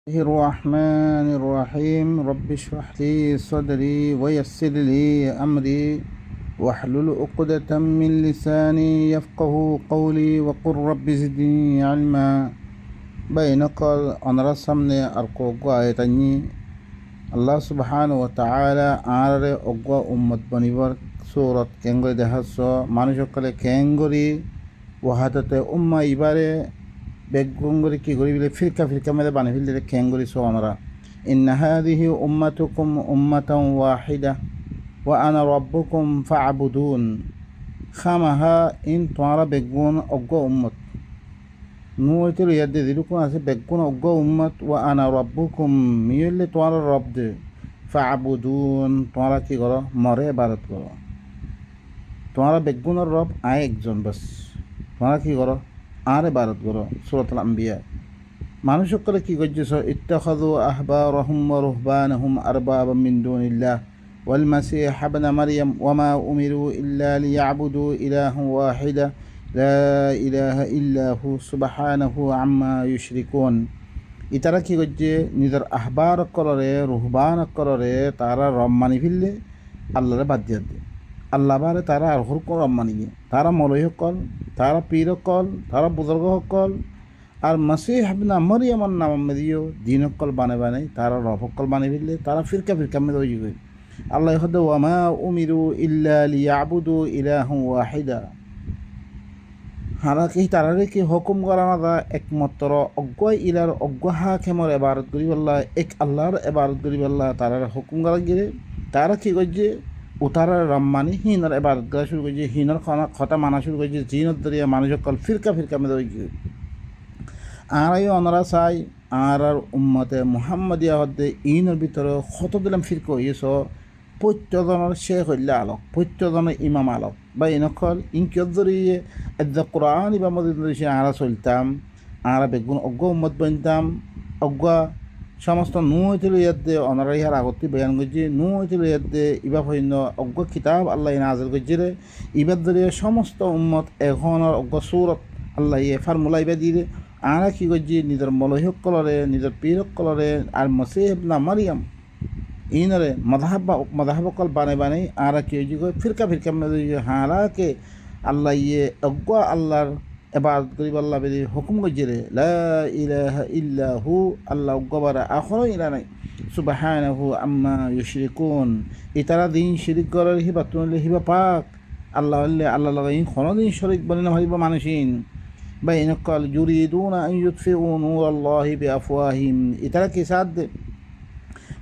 الرحمن الرحيم رب اشرح لي صدري ويسر لي أمري واحلل عقدة من لساني يفقه قولي وقل رب زدني علما بينك أنرى سمني أركوغو آيتاني الله سبحانه وتعالى آرى أقوى أمة بنيبر سورة كنغري دهسو مانوشكالي كنغري وحدت أمة إبارة বেগুঙ্গুরি কি করি বলে ফিরকা ফিরকা মেরে বানিয়ে ফেললে খেঙ্গুরি সোনরা ইন্না হাদিহি উম্মাতুকুম উম্মাতান ওয়াহিদা ওয়া আনা রাব্বুকুম ফা'বুদুন খামাহা ইন তোমরা বেগুন অজ্ঞ উম্মত নুইতের ইয়াদে দিলুকুন আছে বেগুন অজ্ঞ উম্মত ওয়া আনা রাব্বুকুম মিয়লে তোমরা রব দে ফা'বুদুন তোমরা কি করো মরে ইবাদত করো তোমরা বেগুনের রব আয় একজন বাস তোমরা কি করো আর ইবাদত করো সূরাতুল আম্বিয়া মানুষ সকলে কি করছিস ইত্তাখাযু আহবারহুম ওয়া রুহবানাহুম আরবাবাম মিন দুনিল্লাহ ওয়াল মাসীহ ইবনে মারইয়াম ওয়া মা উমিরু ইল্লা লিয়াবুদু ইলাহান ওয়াহিদা লা ইলাহা ইল্লা হু সুবহানাহু আম্মা ইউশরিকুন ইতারা কি করছে নিজের আহবার কররে রুহবান কররে তারা রব মানি ফেললে আল্লাহরে বাদ দিয়ে দেয় আল্লাহ বারে তারা আর হর রব মানিয়ে তারা মৌলভী সকল তারা পীর সকল তারা বুজুর্গ সকল আর মাসীহ ইবনে মারইয়ামের নাম দিও দিন সকল বানে তারা রব সকল বানিয়ে ফেললে তারা ফিরকা মেরে হয়ে যাবে আল্লাহ হদে ওয়া মা উমিরু ইল্লা লিয়াবুদু ইলাহান ওয়াহিদা হালাকি তারারে কি হুকুম করা না একমাত্র অজ্ঞ ইলার অজ্ঞ হাকিমের ইবাদত করি আল্লাহ এক আল্লাহর ইবাদত করি আল্লাহ তারার হুকুম করা গিয়ে তারা কি করছে উতারার রম্মানি হিনার ইবাদত করা শুরু করছে হিনার কথা মানা শুরু করছে জিনত দরিয়া মানুষ সকল ফিরকা মেরে হয়ে গিয়ে আর ওনারা চাই আর উম্মতে মুহাম্মদিয়া হদ্দে ইনের ভিতরে কত দিলাম ফিরকা হইয়েছ প্রত্যজনের শেখ হইলে আলোক প্রত্যজনের ইমাম আলোক বা ইনকল ইনকিয়ত জড়িয়ে এদ্দা কোরআন ইবা মদিন আরা চলতাম আরা বেগুন অজ্ঞ উম্মত বনতাম অজ্ঞ সমস্ত নু হইতে ইয়াদে অনারা ইহার আগতে বয়ান করছে নু হইতে ইয়াদে ইবা হইন অজ্ঞ কিতাব আল্লাহ নাজিল করছে রে ইবার দরিয়া সমস্ত উম্মত এখনের অজ্ঞ সূরত আল্লাহ ইয়ে ফার্মুলা ইবা দিয়ে আরা কি করছে নিজের মলহিক কলরে নিজের পীরক কলরে আর মাসীহ ইবনে মারইয়াম ইনরে মদাহাব কল বানে আরা কি হয়েছে ফিরকা মেরে হারাকে আল্লাহ ইয়ে অজ্ঞ আল্লাহর ইবাদত করি আল্লাহ বেদি হুকুম করছে রে লা ইলাহা ইল্লা হু আল্লাহ অজ্ঞবারা এখনও ইলা নাই সুবহানাহু আম্মা ইউশরিকুন ইতারা দিন শিরিক করার হিবা তুনলে হিবা পাক আল্লাহ আল্লাহ লাগাই কোনো দিন শরিক বলে না ভাবিব মানুষিন বা ইনকাল ইউরিদুনা আন ইউতফিউ নূরাল্লাহি বিআফওয়াহিম ইতারা কি সাদ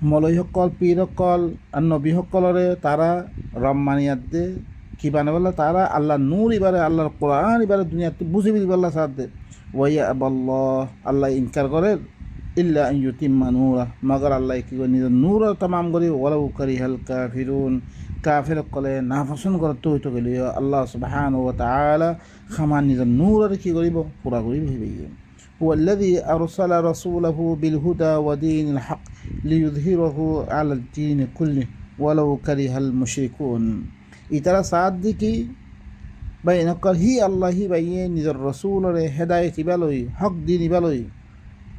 মলয় সকল পীর সকল আর নবী সকলরে তারা রম্মানিয়াত দে কি বানে বললা তারা আল্লাহ নূর ইবারে আল্লাহর কোরআন ইবারে দুনিয়াতে বুঝে বল্লা সাদ দে ওয়া আবাল্লাহ আল্লাহ ইনকার করে ইল্লা আন ইউতিম্মা নূরা মগর আল্লাহ কি করে নিজের নূর তামাম করে ওয়ালাউ কারিহাল কাফিরুন কাফির সকলে নাপসন্দ করে তো গেলে আল্লাহ সুবহানাহু ওয়া তাআলা খামান নিজের নূর কি করিব পুরা করিব হইবে هو الذي أرسل رسوله بالهدى ودين الحق ليظهره على الدين كله ولو كره المشركون ইতারা সাদ দিকি বাই নকল হি আল্লাহি বাইয়ে নিজের রসুলরে হেদায়েত ইবালই হক দিন ইবালই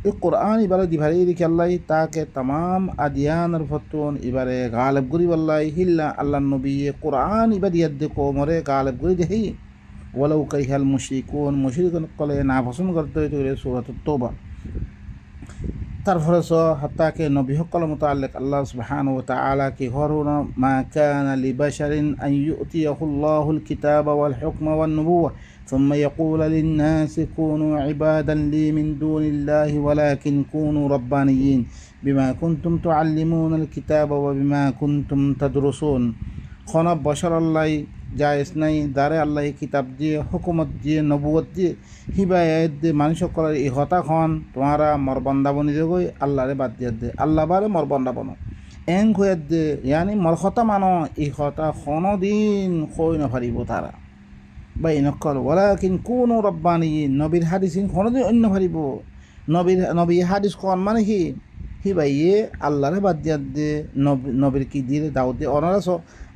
এই কোরআন ইবালে দিভারি দিকে আল্লাহ তাকে তামাম আদিয়ানের ফতুন ইবারে গালেব গরিব আল্লাহ হিল্লা আল্লাহ নবী কোরআন ইবাদিয়াত দে কোমরে গালেব গরি দেহি ওয়ালাউ কারিহাল মুশরিকুন কলে না পছন্দ করতে হইতে সূরাতুত তওবা তারপরে হাত্তাকে নবী সকল মুতাআল্লিক আল্লাহ সুবহানাহু ওয়া তাআলা কি হরুনা মা কানা লিবাশারিন আন ইউতিয়াহুল্লাহুল কিতাবা ওয়াল হুকমা ওয়ান নুবুওয়া থুম্মা ইয়াকুলু লিন-নাসি কুনু ইবাদান লি মিন দুনিল্লাহি ওয়ালাকিন কুনু রাব্বানিয়িন বিমা কুনতুম তুআল্লিমুনাল কিতাবা ওয়া বিমা কুনতুম তাদরুসুন খনা বশর আল্লাহ জায়েজ নাই দারে আল্লাহ কিতাব দিয়ে হুকুমত দিয়ে নবুয়ত দিয়ে হিবায়ত দিয়ে মানুষ সকলের এই হতাখন তোমারা মরবন্দা বনি দেগই আল্লাহরে বাদ দিয়ে দে আল্লাহ বারে মরবন্দা বনো এং হয়ে দে ইয়ানি মরহতা মানো এই হতা কোনো দিন কই নফারিব তারা বা ইনকল ওয়ালাকিন কুনু রাব্বানিয়িন নবীর হাদিসিন কোনোদিন অন্য ফারিব নবী হাদিস কোন মানে কি হিবাইয়ে আল্লাহরে বাদ দিয়ে দে নবীর কি দিয়ে দাউদ দিয়ে অনারা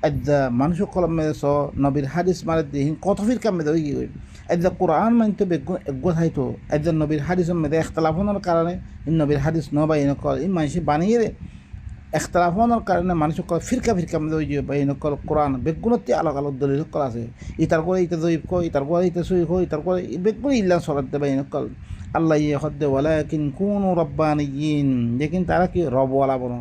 আদ্যা মানুষ কলমে নবীর হাদিস মারে দিন কত ফির কামে দেয় কি যে কোরআন মানতে বেগুন একগো থাইতো যে নবীর হাদিসের মধ্যে এখতলাফনের কারণে নবীর হাদিস ন বাইন কল এই মানুষ বানিয়ে এখতলাফনের কারণে মানুষ ফিরকা ফিরকা মধ্যে ওই যে বাইন কল কোরআন বেগুনতে আলাগ আলাগ দলিল কল আছে ইতার করে ইতা জয়ীব কো ইতার করে ইতা সই কো ইতার করে বেগুন ইল্লা সরাতে বাইন কল আল্লাহ ইয়ে হদ্দে ওয়ালাকিন কুনু রব্বানিয়িন লেকিন তারা কি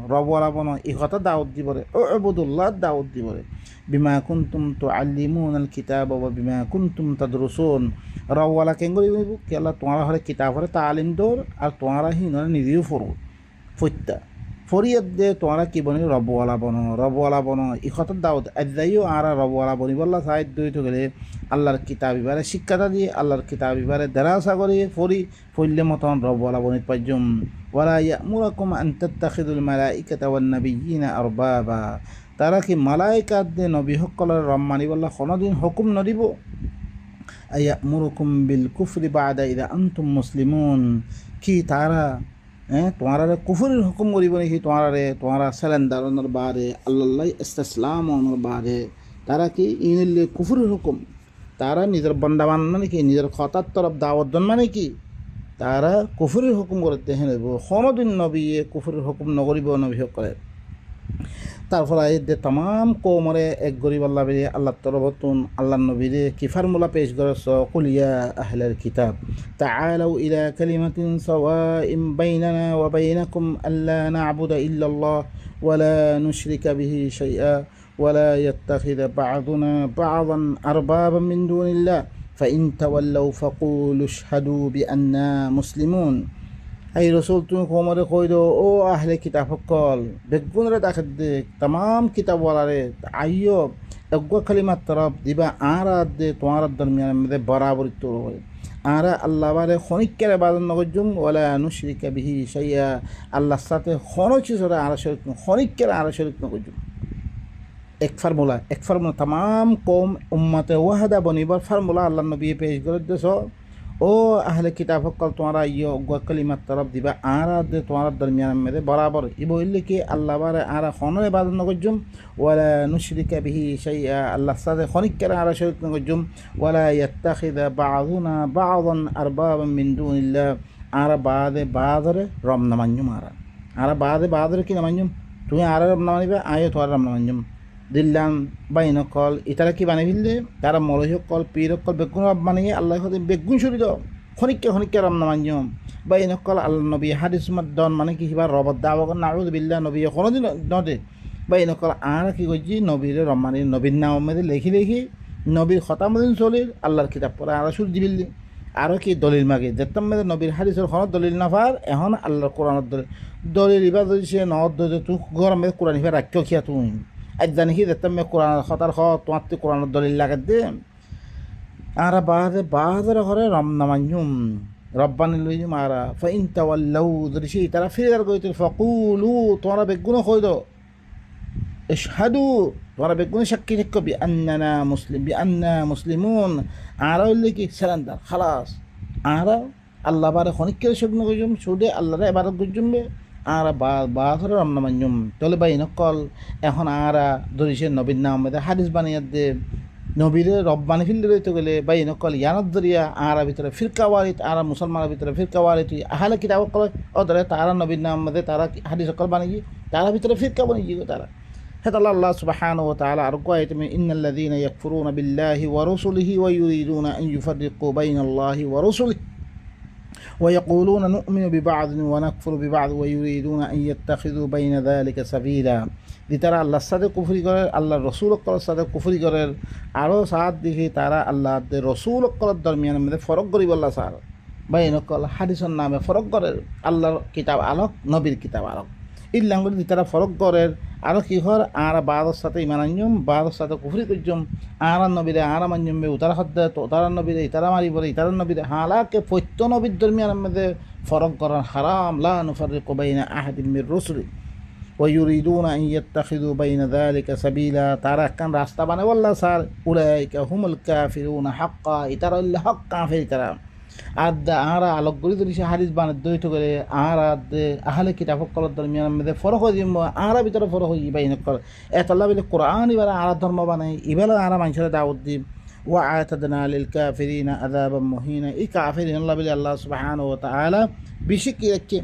রবওয়ালা বনো এই কথা দাওয়াত দিবরে ও আবুদুল্লাহ দাওয়াত দিবরে বিমা কুনতুম তুআল্লিমুনাল কিতাব ওয়া বিমা কুনতুম তাদরুসুন রবওয়ালা কেন করি কি আল্লাহ তোমার হরে কিতাব হরে তালিম দৌর আর তোমারা হিনরে নিজেও ফরু ফত্যা ফরিয়াদ দে তোমরা কি বনি রবওয়ালা বনো ই কথার দাওয়াত আদাইও আর রবওয়ালা বনি বললা সাইড দুই তো গেলে আল্লাহর কিতাব ইবারে শিক্ষাটা দিয়ে আল্লাহর কিতাব ইবারে দেরাসা করে ফইলে মতন রবওয়ালা বনিত পাইজুম ওয়ালা ইয়ামুরাকুম আন তাত্তাখিদুল মালাইকাতা ওয়ান নাবিয়্যিনা আরবাবা তারা কি মালাইকাত দে নবী সকলের রব মানি বললা কোনোদিন হুকুম নদিব আয়ামুরুকুম বিল কুফরি বাদা ইদা আনতুম মুসলিমুন কি তারা তোমার কুফুরের হুকুম করিব নাকি তোমার স্যালেন্ডারনের বারে আল্লাহ ইস্তেসলামনের বারে তারা কি ইনিলে কুফুরের হুকুম তারা নিজের বন্দাবান মানে কি নিজের খতার তরফ দাওয়াত মানে কি তারা কুফুরের হুকুম করতে হেন কোনোদিন নবী কুফুরের হুকুম নকরিব নবী সকলে তারপর আইতে তাম কৌমরে এক গরিব আল্লাহ বেরি আল্লাহ তরবতুন আল্লাহ নবীরে কি ফার্মুলা পেশ করেছ কুলিয়া আহলাল কিতাব তাআলাউ ইলা কালিমাতিন সাওয়াইন বাইনানা ওয়া বাইনাকুম আল্লা না'বুদা ইল্লাল্লাহ ওয়া লা নুশরিকা বিহি শাইআ ওয়া লা ইয়াত্তাখিযা বা'দুনা বা'দান আরবাবান মিন দুনিল্লাহ ফাইন তাওয়াল্লাউ ফাকুলু আশহাদু বিআন্না মুসলিমুন এই রসুল তুমি কোমরে কই দো ও আহলে কিতাব সকল বেগুনরে তাকে দেখ তাম কিতাবওয়ালারে আইয় এগো কালিমার তরফ দিবা আর দে তোমার দরমিয়ান মধ্যে বরাবর তোর হয় আর আল্লাহ বারে খনিকের বাদন নগজুম ওয়ালা নুশরিকা বিহি শাইআ আল্লাহর সাথে কোনো কিছুরে আর শরীক খনিকের আর শরীক নগজুম এক ফার্মুলা তাম কম উম্মতে ওয়াহাদা বনিবার ফার্মুলা আল্লাহ নবী পেশ করে দেছ ও আহলে কিতাব সকল তোমরা ইয়ে কালিমার তরফ দিবা আর দে তোমার দরমিয়ান মেরে বরাবর ই বললে কি আল্লাহ বারে আর খনো ইবাদত নগজুম ওয়ালা নুশরিকা বিহি শাইআ আল্লাহর সাথে খনিকের আর শরীক নগজুম ওয়ালা ইয়াত্তাখিযা বা'দুনা বা'দান আরবাবান মিন দুনিল্লাহ আর বাদরে রব নামাঞ্জুম আর বাদরে কি নামাঞ্জুম তুমি আর রব নামানিবা আয়ো তোমার রব নামাঞ্জুম দিল্লাম বাইন কল ইতারা কি বানিয়ে ফেললে তারা মলহ কল পীর কল বেগুন রব বানিয়ে আল্লাহ বেগুন সরি দাও খনিকে রম নামাঞ্জম বাইন কল আল্লাহ নবী হাদিস দন মানে কি কিবা রবত দাওয়া নাউযু বিল্লাহ নবী কোনোদিন নদে বাইন কল আর কি করছি নবীরে রম্মানি নবীর নাম মধ্যে লেখি নবীর খতামদিন চলির আল্লাহর কিতাব পড়া আর সুর দিবিল্লি আরও কি দলিল মাগে যেতাম মেয়েদের নবীর হাদিসের খনত দলিল নাফার এখন আল্লাহর কোরআনের দলিল ইবা যদি সে নদ তুই গরমে কোরআন হিফা রাখিও খিয়া তুই আজ জানি কি দেখতাম কোরআন খতার তোমার তো কোরআনের দলিল লাগাই দে আর বাহাদের ঘরে রম নামাঞ্জুম রব্বানি লইজুম আর ফাইন তাওয়াল্লাউ যদি সেই তারা ফিরে গইতে ফাকুলু তোমরা বেগুন কই দো ইশহাদু তোমরা বেগুন সাক্ষী থাকো বিআন্না মুসলিমুন আর হইলে কি সালান্দার খালাস আর আল্লাহ বারে খনিকের শুকনো গজুম সুদে আল্লাহরে এবারত গজুমবে আর বাহাদুর রমনা মাঞ্জুম তলে বাই নকল এখন আর ধরিসে নবীর নাম হাদিস বানিয়ে দে নবীরে রব বানি ফিল্ডে রইতে গেলে বাই নকল ইয়ানত দরিয়া আর ভিতরে ফিরকাওয়ারিত আর মুসলমানের ভিতরে ফিরকাওয়ারিত আহলে কিতাব কল ও ধরে তারা নবীর নাম মধ্যে তারা হাদিস সকল বানিয়ে তারা ভিতরে ফিরকা বানিয়ে তারা হেতা আল্লাহ সুবহানাহু ওয়া তাআলা আর কয় তুমি ইন্নাল্লাযীনা ইয়াকফুরুনা বিল্লাহি ওয়া রাসূলিহি ওয়া ইউরিদুনা আন ইউফাররিকু বাইনাল্লাহি ওয়া রাসূলিহি ويقولون نؤمن ببعض ونكفر ببعض ويريدون أن يتخذوا بين ذلك سبيلا দি তারা আল্লাহর সাথে কুফরি করে আল্লাহর রসুলকলের সাথে কুফরি করে আরও সাত দিকে তারা আল্লাহ রসুলকলের দরমিয়ানের মধ্যে ফরক করিব আল্লাহ সার বা এনেকল হাদিসের নামে ফরক করে আল্লাহর কিতাব আলোক নবীর কিতাব আলোক ইল্লাঙ্গুলি দি তারা ফরক করে আরও কি হর আর বাদর সাথে ইমান আঞ্জম বাদর সাথে কুফরি করজম আর নবীরে আর মাঞ্জমবে উতারা হদ্দে তো উতারা নবীরে ইতারা মারি বলে ইতারা নবীরে হালাকে পত্য নবীর দরমিয়ানের মধ্যে ফরক করার হারাম লা নুফাররিকু বাইনা আহাদিন মির রুসুলি ওয়া ইউরিদুনা আন ইয়াত্তাখিযু বাইনা যালিকা সাবিলা তারা কান রাস্তা বানায় আল্লাহ স্যার উলাইকা হুমুল কাফিরুনা হাক্কা ইতারা ইল্লা হক কাফির তারা আদা আরা আলোক গরি ধরি সে হাদিস বানায় দইত করে আর আহলে কিতাব সকলের দরমিয়ানের মধ্যে ফরক হয়ে যাব আরা ভিতরে ফরক হয়ে বাইন কর এত আল্লাহ বলে কোরআন এবার আরা ধর্ম বানাই এবার আরা মানুষের দাওয়াত দি ওয়া আ'তাদনা লিল কাফিরিনা আযাবাম মুহিনা। এই কাফিরিন আল্লাহ সুবহানাহু ওয়া তাআলা বেশি কি রাখে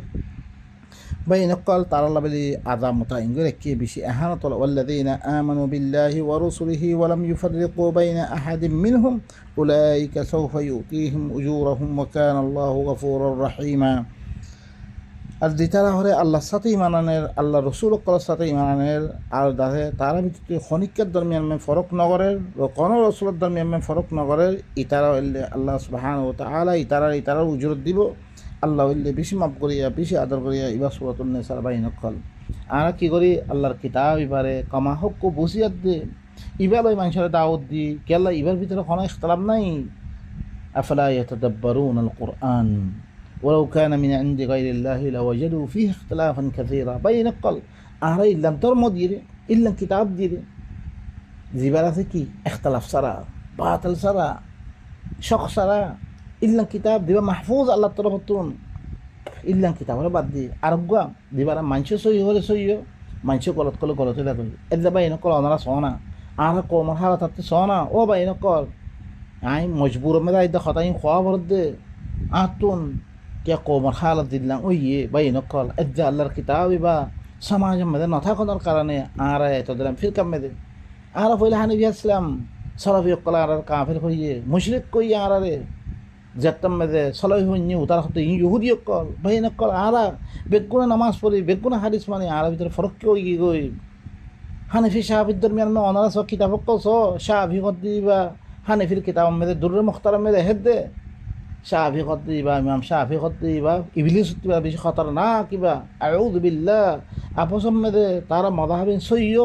বাইনকাল তার আল্লাহ বলি আযাব মুতাইন রেখে বেশি ইহানাত ওয়াল্লাযীনা আমানু বিল্লাহি ওয়া রাসূলিহি ওয়া লাম ইউফাররিকু বাইনা আহাদিন মিনহুম উলাইকা সাওফা ইউতিহিম উজুরাহুম ওয়া কানা আল্লাহু গফুরুর রহিমা। আর যেটারা হরে আল্লাহর সাথে ইমানের আল্লাহ রসুলের সাথে ইমানের আর দাহে তারা ভিতরে খনিকের দরমিয়ান মে ফরক নগরের কোন রসুলের দরমিয়ান মে ফরক নগরের ইতারা হইলে আল্লাহ সুবহানাহু ওয়া তাআলা ইতারার উজরত দিব। আল্লাহ হইলে বেশি মাফ করিয়া বেশি আদর করিয়া ইবা সূরাতুন নিসার বাইনকল আর কি করি আল্লাহর কিতাব ইবারে কমা হক বসিয়াত দে ইবার ওই মানুষের দাওয়াত দি কেলা ইবার ভিতরে কোনো ইখতিলাফ নাই। আফলা ইয়াতাদাব্বারুনাল কুরআন ولو كان من عند غير الله لوجدوا فيه اختلافا كثيرا بينقل আরে ইল্লাম তোর মদিরে ইল্লাম কিতাব দিরে জিবার আছে কি ইখতিলাফ সারা বাতিল সারা শক সারা ইল্লাম কিতাব দিবা মাহফুজ আল্লাহ তরফ তুন ইল্লাম কিতাব বাদ দি আরগা দিবার মানুষ সই হলে সইও মানুষ গলত করলে গলত হয়ে যাবে এদা বাইনকল ওনারা সোনা আর কোমর হারা থাকতে সোনা ও বাইনকল আই মজবুর মেদা ইদা খতাই খোয়া ভর দে আতুন কে কোমর হালত দিলাম ওই বাইনকল এদা আল্লাহর কিতাব বা সমাজের মধ্যে নথাকনের কারণে আর এত দিলাম ফিরকাম মেদে আর পয়লা হানিফি আসলাম সলাফি কলা আর কাফের হইয়ে মুশরিক কইয়া আর রে যেতাম মেদে সলাফি হইনি তার হতে ইহুদি কল বাইনকল আর বেগুনা নামাজ পড়ি বেগুনা হাদিস মানে আর ভিতরে ফরক কি হই গই হানিফি সাহাবির দরমিয়ান মে অনারা সব কিতাব কল সো সাহাবি কদি বা হানিফির কিতাব মেদে দুররে মুখতারাম মেদে হেদে শাফি খদ্দি বা ইমাম শাফি খদ্দি বা ইবলিস বা বেশি খতর না কিবা আউযু বিল্লাহ আপসম মেদে তারা মাযহাবিন সইয়্য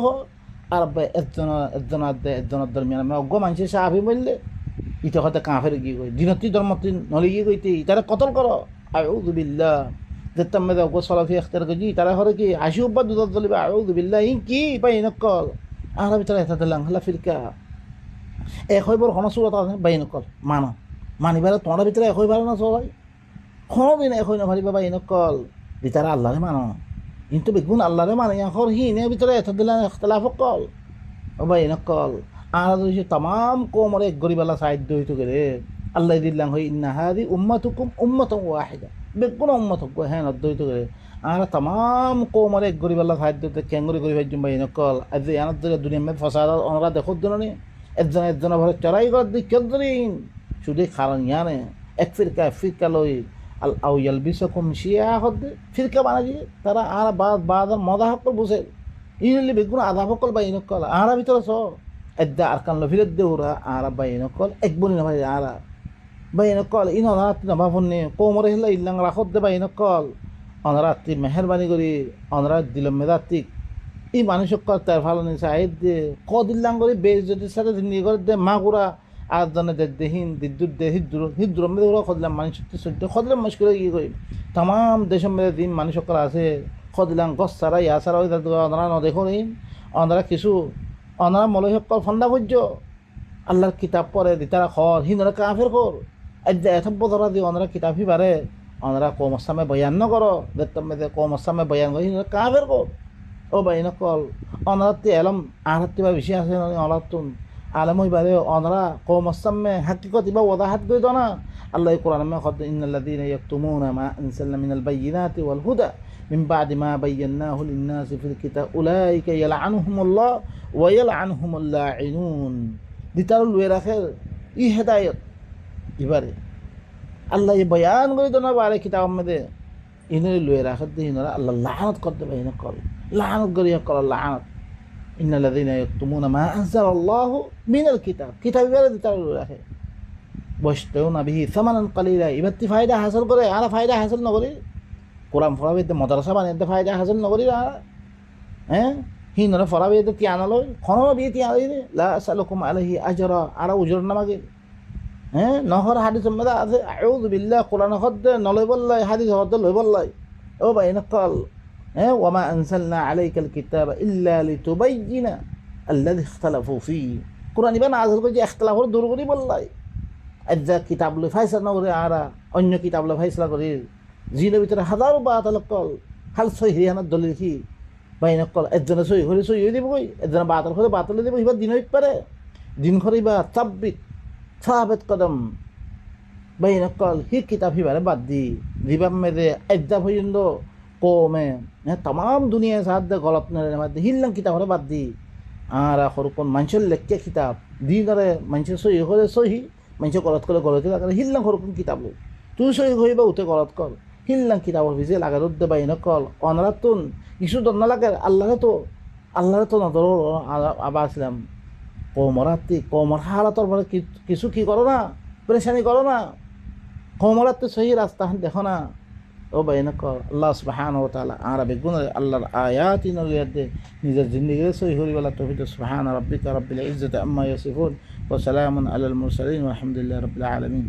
আর একজনের দরমিয়ান মে অজ্ঞ মানুষ শাফি বললে ইটা হতে কাফের গিয়ে গই দিনতি ধর্মতি নলি গিয়ে গইতে তারা কতল করো আউযু বিল্লাহ যেতাম মেদে অজ্ঞ সলাফি এখতার গজি তারা হরে কি আশি উব্বা দুধ জ্বলিবে আউযু বিল্লাহ ইন কি বাইনকল আর ভিতরে এটা দিলাম হলা ফিরকা এক হইবর হনসুরত আছে বাইনকল মানা মানিবার তোমার ভিতরে এক হইবার না সবাই কোনোদিন এক হই না পারিবা বাইনকল ভিতরে আল্লাহরে মানো কিন্তু বেগুন আল্লাহরে মানে এখন হিনের ভিতরে এত দিলাম ইখতিলাফ কল ও বাইনকল আর যদি তাম কোমরে এক গরিবালা সাহায্য হইতো গেলে আল্লাহ দিল্লাম হই ইন্না হাদি উম্মাতুকুম উম্মাতুন ওয়াহিদা বেগুন উম্মাতুক হ্যাঁ নদ্দ হইতো গেলে আর তাম কোমরে এক গরিবালা সাহায্য কেঙ্গরি গরিব একজন বাইনকল আজ আনার দুনিয়া মে ফসাদ ওনারা দেখো দিনে একজন ভরে চড়াই কর দিক কেন্দ্রিন শুধু খারান ইয়ানে এক ফিরকা লই আউ ইয়ালবিসকুম শিয়া হদ্দে ফিরকা বানাজি তারা আর বাদ মদা হকল বুঝে ইনলি বেগুন আধা হকল বাইনকল আর ভিতরে স এদ্দা আরকান লফিরত দে ওরা আর বাইনকল এক বনি না ভাই আর বাইনকল ইন অনারাত্রি নভাফন্নে কোমরে হিলা ইল্লাং রাখত দে বাইনকল অনারাত্রি মেহরবানি করি অনারাত দিল মেদাত্রিক এই মানুষক তার ভালো নিছে আইদ দে কদিল্লাং করি বেশ যদি সাথে জিন্দি করে দে মা গুড়া আর জনে দেহীন দিদ্দুর দে হিদ্দুর মেদে ওরা খদলাম মানুষ সত্য খদলাম মুশকিল গিয়ে কই তাম দেশের মেদে দিন মানুষকর আছে খদলাম গছ ছাড়া ইয়া ছাড়া ওই অনারা নদেখো নিন অনারা কিছু অনারা মলয় সকল ফন্দা ভোজ্য আল্লাহর কিতাব পড়ে দিতারা খর হিনরা কাফের কর আজ্ঞা এথব্য ধরা দিয়ে অনারা কিতাবই পারে অনারা কম আসামে বয়ান ন করো দেখতাম মেদে কম আসামে বয়ান করি হিনরা কাফের কর ও বাইনকল অনারাত্রি এলম আহাত্তি বা বেশি আছে অনারাতুন আলম বারে অনরা কম আসামে হাকিকত ইবা ওয়াদাহাত গই দনা আল্লাহ কোরআন মে খদ ইন্নাল্লাযীনা ইয়াকতুমুনা মা আনসালনা মিনাল বাইয়িনাতি ওয়াল হুদা মিন বাদি মা বায়্যানাহু লিন-নাসি ফিল কিতাব উলাইকা ইয়ালআনুহুমুল্লাহ ওয়া ইয়ালআনুহুমুল লাঈনুন দিতার লুয়ে রাখে ই হেদায়েত ইবারে আল্লাহ বয়ান গই দনা বারে কিতাব মে ইনে লুয়ে রাখে দিনরা আল্লাহ লানত করতে বাইনা কল লানত গরিয়া কল লানত إن الذين يكتمون ما أنزل الله من الكتاب كتاب يبرد تعالوا رأيه واشترون به ثمنا قليلا يبتي فايدة حاصل করে আর ফায়দা হাসিল না করি কোরআন ফরাবে মাদ্রাসা বানাইতে ফায়দা হাসিল না করি হ্যাঁ হিনরা ফরাবে তি আনালো কোন বিয়ে তি আনালে লা আসালুকুম আলাইহি আজরা আর উজর নামাগে হ্যাঁ নহর হাদিস মধ্যে আছে আউযু বিল্লাহ কোরআন হদ নলই বললাই হাদিস হদ লই বললাই ও বাইনকাল وما أنزلنا عليك الكتاب إلا لتبين الذي اختلفوا فيه قرآن يبان عزل كي اختلافه دور كري بالله أجزا كتاب له فايسل نوري عارا أنيو كتاب له فايسل كري زينة بيتر هزار باطل قال هل صحيح هنا الدليل كي بين قال أجزنا صحيح هو صحيح يدي بقول أجزنا باطل هو باطل يدي بقول يبقى دينه يكبره دين خري بقى ثبت সাহাবেত কদম বাইনকল হি কিতাব হিবারে বাদ দি রিবাম মেদে এদ্দা পর্যন্ত কমে তাম দুনিয়া সাহায্য দে গলত নেড়ে মাধ্যমে হিল্লাম কিতাব হলে বাদ দি আর সরুপন মানুষের লেখকে কিতাব দিনরে মানুষের সহি হলে সহি মানুষের গলত করে গলতে লাগে হিল্লাম সরুপন কিতাব তুই সহি হইবা উঠে গলত কর হিল্লাম কিতাবর ভিজে লাগে রোদ দে বাইনকল অনরাতুন কিছু দন্না লাগে আল্লাহরে তো নজর আবার আসলাম কমরাত্রি কমর হালাতর পরে কিছু কি করো না পরেশানি করো না কমরাত্রি সহি রাস্তা দেখো না ও বাইন কর আল্লাহ সুবহানাহু ওয়া তাআলা আর বেগুন আল্লাহর আয়াতি নলিয়াতে নিজের জিন্দেগি সহি করিবালা তৌফিক সুবহানা রাব্বিকা রাব্বিল ইজ্জাতি আম্মা ইয়াসিফুন ওয়া সালামুন আলাল মুরসালিন ওয়া আলহামদুলিল্লাহি রাব্বিল আলামিন।